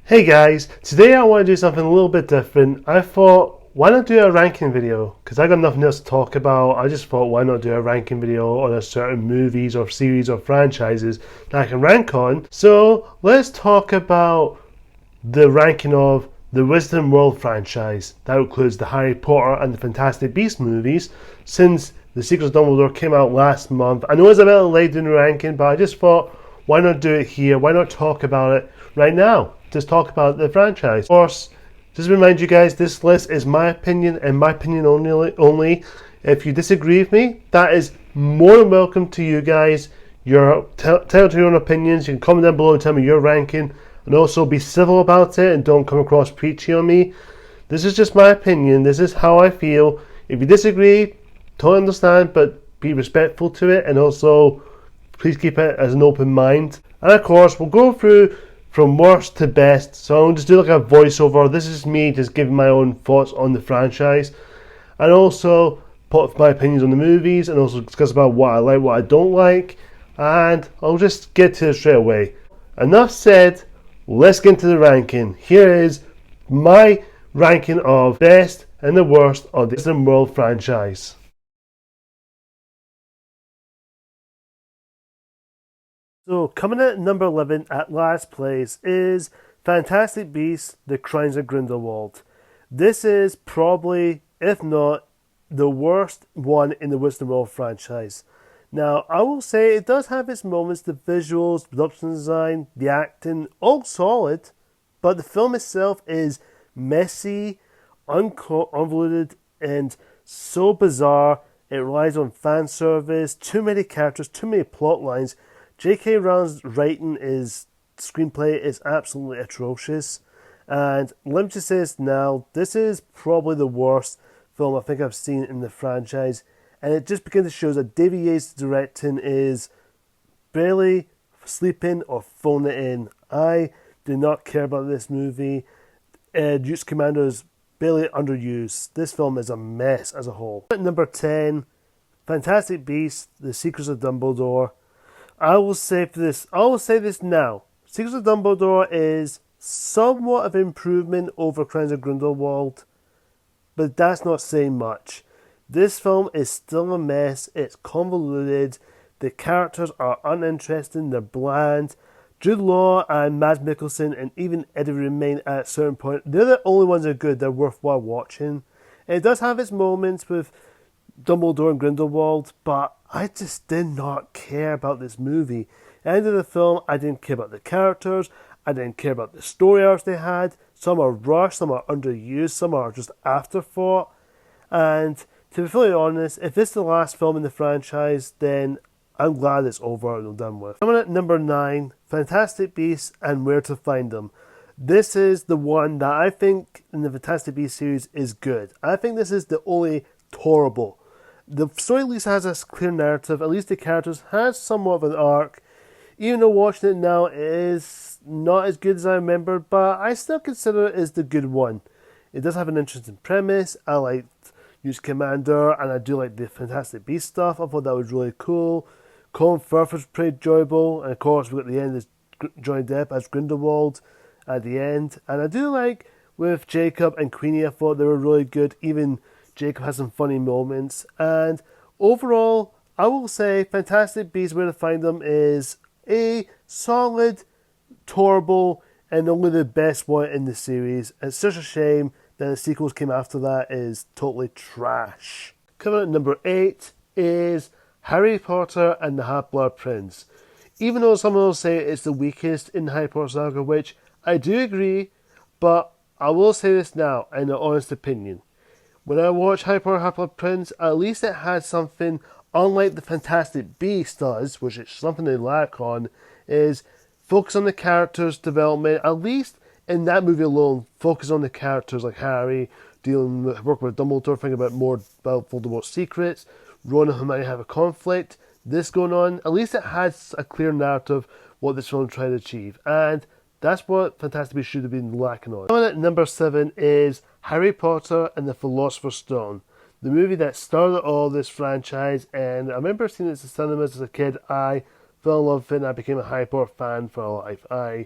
Hey guys, today I want to do something a little bit different. I thought, why not do a ranking video? Because I got nothing else to talk about. I just thought, why not do a ranking video on a certain movies or series or franchises that I can rank on. So let's talk about the ranking of the Wizarding World franchise. That includes the Harry Potter and the Fantastic Beasts movies. Since the Secrets of Dumbledore came out last month, I know it's a bit late in the ranking, but I just thought, why not do it here? Why not talk about it right now? Just talk about the franchise. Of course, just to remind you guys, this list is my opinion and my opinion only. If you disagree with me, that is more than welcome to you guys. Tell your own opinions. You can comment down below and tell me your ranking. And also be civil about it and don't come across preachy on me. This is just my opinion. This is how I feel. If you disagree, totally understand, but be respectful to it. And also, please keep it as an open mind. And of course, we'll go through from worst to best. So I'll just do like a voiceover. This is me just giving my own thoughts on the franchise. And also put my opinions on the movies. And also discuss about what I like, what I don't like. And I'll just get to it straight away. Enough said. Let's get into the ranking. Here is my ranking of best and the worst of the Wizarding World franchise. So coming at number 11 at last place is Fantastic Beasts, The Crimes of Grindelwald. This is probably, if not, the worst one in the Wizarding World franchise. Now, I will say it does have its moments, the visuals, production design, the acting, all solid, but the film itself is messy, unconvoluted, and so bizarre. It relies on fan service, too many characters, too many plot lines. J.K. Rowling's screenplay is absolutely atrocious. And let me just say this now, this is probably the worst film I think I've seen in the franchise. And it just begins to show that David Yates' directing is barely sleeping or phoning it in. I do not care about this movie. Newt Scamander is barely underused. This film is a mess as a whole. At number 10, Fantastic Beasts, The Secrets of Dumbledore. I will say this now. Secrets of Dumbledore is somewhat of an improvement over Crimes of Grindelwald, but that's not saying much. This film is still a mess. It's convoluted. The characters are uninteresting. They're bland. Jude Law and Mads Mikkelsen and even Eddie Redmayne at a certain point, they're the only ones that are good. They're worthwhile watching. And it does have its moments with Dumbledore and Grindelwald, but I just did not care about this movie. At the end of the film, I didn't care about the characters. I didn't care about the story arcs they had. Some are rushed. Some are underused. Some are just afterthought. And to be fully honest, if this is the last film in the franchise, then I'm glad it's over and done with. Coming at number 9, Fantastic Beasts and Where to Find Them. This is the one that I think in the Fantastic Beasts series is good. I think this is the only tolerable. The story at least has a clear narrative. At least the characters has somewhat of an arc. Even though watching it now is not as good as I remembered, but I still consider it as the good one. It does have an interesting premise. I like Newt Commander, and I do like the Fantastic Beasts stuff. I thought that was really cool. Colin Firth was pretty enjoyable, and of course we got the end as Johnny Depp as Grindelwald at the end. And I do like with Jacob and Queenie. I thought they were really good. Even Jacob has some funny moments. And overall, I will say Fantastic Beasts Where to Find Them is a solid, tolerable, and only the best one in the series. It's such a shame that the sequels came after that is totally trash. Coming at number 8 is Harry Potter and the Half-Blood Prince. Even though some will say it's the weakest in the Harry Potter saga, which I do agree, but I will say this now in an honest opinion. When I watch Harry Potter Half-Blood Prince, at least it had something unlike the Fantastic Beasts does, which is something they lack on, is focus on the characters' development. At least in that movie alone, focus on the characters like Harry, working with Dumbledore, thinking about more about Voldemort's secrets, Ron and Hermione have a conflict, this going on. At least it has a clear narrative what this film tried to achieve. And that's what Fantastic Beasts should have been lacking on. Coming at number 7 is Harry Potter and the Philosopher's Stone. The movie that started all this franchise, and I remember seeing it in cinemas as a kid. I fell in love with it and I became a Harry Potter fan for life. I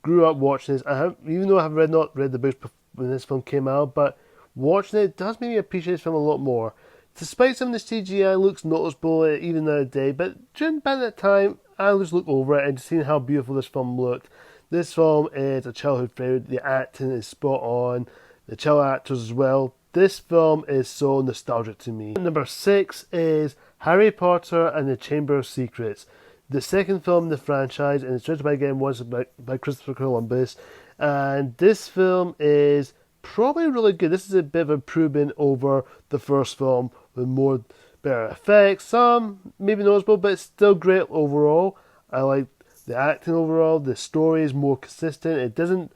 grew up watching this. Even though I have not read the books when this film came out, but watching it does make me appreciate this film a lot more. Despite some of the CGI looks noticeable even nowadays, but during that time, I just looked over it and just seeing how beautiful this film looked. This film is a childhood favourite. The acting is spot on. The child actors as well. This film is so nostalgic to me. Number 6 is Harry Potter and the Chamber of Secrets. The second film in the franchise, and it's directed by, again, once by Christopher Columbus. And this film is probably really good. This is a bit of improvement over the first film with more better effects. Some maybe noticeable, but it's still great overall. I like the acting overall. The story is more consistent. It doesn't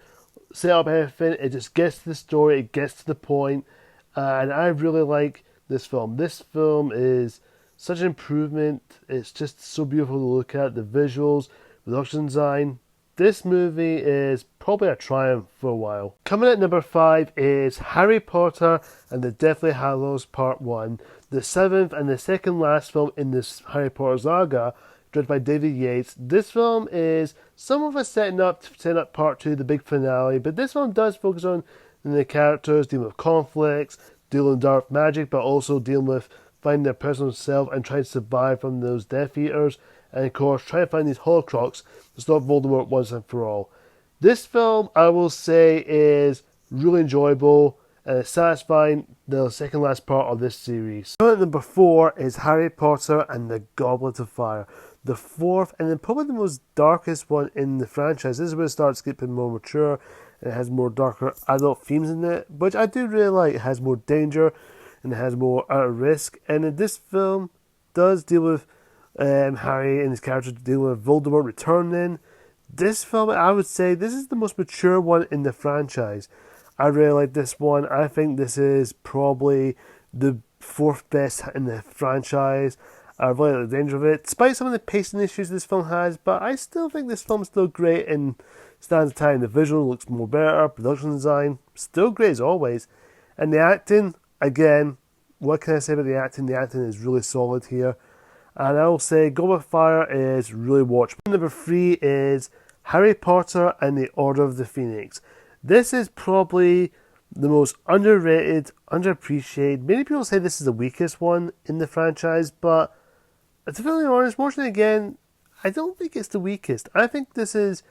set up anything. It just gets to the story. It gets to the point. And I really like this film. This film is such an improvement. It's just so beautiful to look at. The visuals, production design. This movie is probably a triumph for a while. Coming at number 5 is Harry Potter and the Deathly Hallows Part 1, the 7th and the second last film in this Harry Potter saga, directed by David Yates. This film is some of us setting up Part 2, the big finale, but this film does focus on the characters, dealing with conflicts, dealing with dark magic, but also dealing with finding their personal self and trying to survive from those Death Eaters, and of course trying to find these Horcruxes to stop Voldemort once and for all. This film, I will say, is really enjoyable and satisfying, the second last part of this series. Number 4 is Harry Potter and the Goblet of Fire. The fourth, and then probably the most darkest one in the franchise. This is where it starts getting more mature, and it has more darker adult themes in it, which I do really like. It has more danger, and it has more risk. And in this film, does deal with Harry and his character dealing with Voldemort returning. This film, I would say, this is the most mature one in the franchise. I really like this one. I think this is probably the fourth best in the franchise. I really like the danger of it, despite some of the pacing issues this film has, but I still think this film's still great and stands the time. The visual looks more better, production design, still great as always. And the acting, again, what can I say about the acting? The acting is really solid here. And I will say Goblet of Fire is really watchable. Number 3 is Harry Potter and the Order of the Phoenix. This is probably the most underrated, underappreciated. Many people say this is the weakest one in the franchise, but to be really honest, watching it again, I don't think it's the weakest. I think this is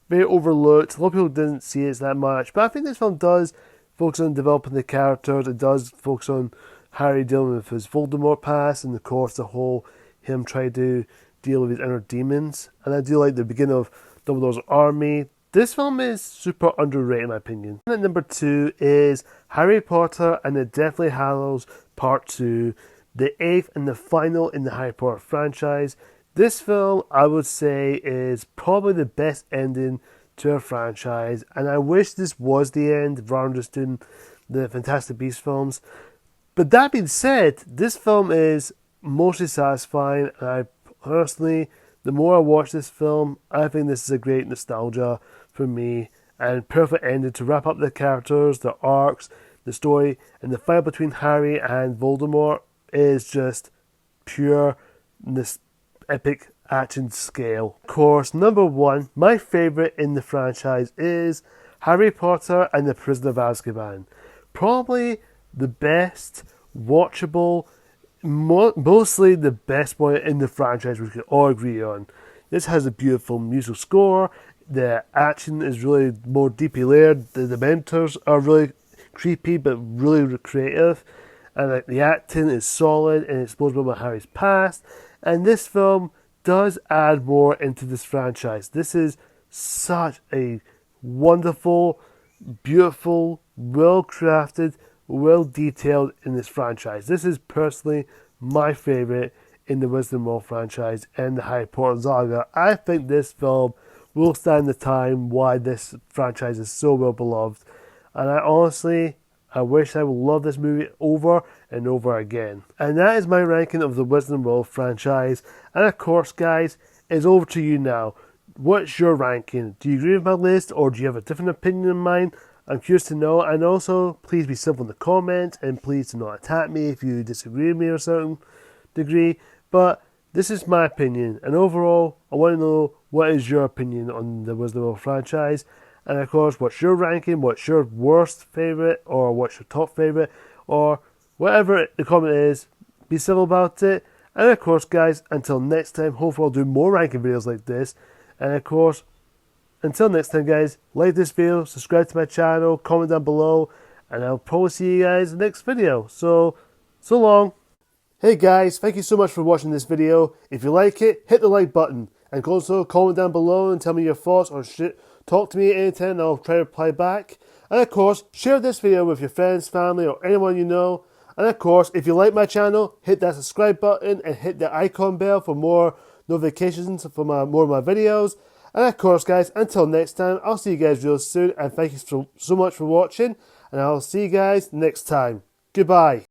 very overlooked. A lot of people didn't see it that much, but I think this film does focus on developing the characters. It does focus on Harry dealing with his Voldemort past, and of course the whole him trying to deal with his inner demons. And I do like the beginning of Dumbledore's army. This film is super underrated in my opinion. And at number 2 is Harry Potter and the Deathly Hallows Part 2, the 8th and the final in the Harry Potter franchise. This film, I would say, is probably the best ending to a franchise, and I wish this was the end rather than just doing the Fantastic Beasts films. But that being said, this film is mostly satisfying, and I personally, the more I watch this film, I think this is a great nostalgia for me, and perfect ending to wrap up the characters, the arcs, the story, and the fight between Harry and Voldemort is just pure this epic action scale. Of course, number 1, my favourite in the franchise is Harry Potter and the Prisoner of Azkaban. Probably the best watchable, mostly the best one in the franchise we can all agree on. This has a beautiful musical score. The action is really more deeply layered. The Dementors are really creepy but really creative. And the acting is solid and it's supposed to be about Harry's past. And this film does add more into this franchise. This is such a wonderful, beautiful, well-crafted, well-detailed in this franchise. This is personally my favourite in the WizardingWorld franchise and the Harry Potter saga. I think this film will stand the time why this franchise is so well beloved. And I wish I would love this movie over and over again. And that is my ranking of the WizardingWorld franchise. And of course, guys, it's over to you now. What's your ranking? Do you agree with my list, or do you have a different opinion in mind? I'm curious to know. And also, please be civil in the comments, and please do not attack me if you disagree with me to a certain degree. But This is my opinion, and overall, I want to know what is your opinion on the WizardingWorld franchise, and of course, what's your ranking, what's your worst favourite, or what's your top favourite, or whatever the comment is, be civil about it. And of course, guys, until next time, hopefully I'll do more ranking videos like this. And of course, until next time, guys, like this video, subscribe to my channel, comment down below, and I'll probably see you guys in the next video. So long. Hey guys, thank you so much for watching this video. If you like it, hit the like button. And also comment down below and tell me your thoughts, or talk to me at any time and I'll try to reply back. And of course, share this video with your friends, family, or anyone you know. And of course, if you like my channel, hit that subscribe button and hit the icon bell for more notifications for more of my videos. And of course, guys, until next time, I'll see you guys real soon. And thank you so much for watching. And I'll see you guys next time. Goodbye.